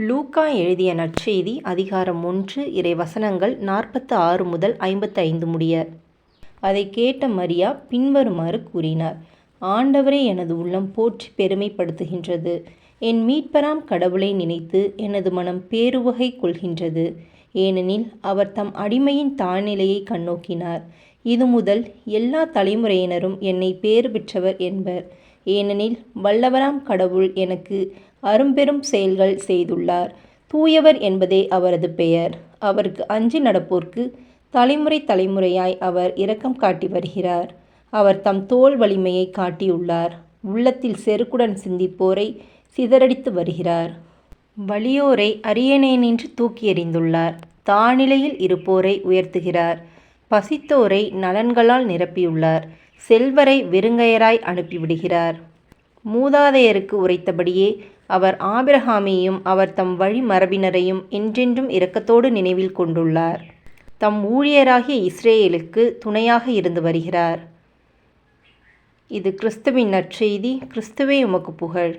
லூக்கா எழுதிய நற்செய்தி அதிகாரம் 1 இறைவசனங்கள் 46 முதல் 55 முடிய. அதை கேட்ட மரியா பின்வருமாறு கூறினார்: ஆண்டவரை எனது உள்ளம் போற்றி பெருமைப்படுத்துகின்றது. என் மீட்பராம் கடவுளை நினைத்து எனது மனம் பேருவகை கொள்கின்றது. ஏனெனில் அவர் தம் அடிமையின் தாழ்நிலையை கண்ணோக்கினார். இது முதல் எல்லா தலைமுறையினரும் என்னை பேறு பெற்றவர் என்பர். ஏனெனில் வல்லவராம் கடவுள் எனக்கு அரும்பெரும் செயல்கள் செய்துள்ளார். தூயவர் என்பதே அவரது பெயர். அவருக்கு அஞ்சி நடப்போர்க்கு தலைமுறை தலைமுறையாய் அவர் இரக்கம் காட்டி வருகிறார். அவர் தம் தோள் வலிமையை காட்டியுள்ளார். உள்ளத்தில் செருக்குடன் சிந்திப்போரை சிதறடித்து வருகிறார். வலியோரை அரியணை நின்று தூக்கி எறிந்துள்ளார். தாழ்நிலையில் இருப்போரை உயர்த்துகிறார். பசித்தோரை நலன்களால் நிரப்பியுள்ளார். செல்வரை வெறுங்கையராய் அனுப்பிவிடுகிறார். மூதாதையருக்கு உரைத்தபடியே அவர் ஆபிரகாமையும் அவர் தம் வழி மரபினரையும் என்றென்றும் இரக்கத்தோடு நினைவில் கொண்டுள்ளார். தம் ஊழியராகிய இஸ்ரேலுக்கு துணையாக இருந்து வருகிறார். இது கிறிஸ்துவின் நற்செய்தி. கிறிஸ்துவே உமக்கு புகழ்.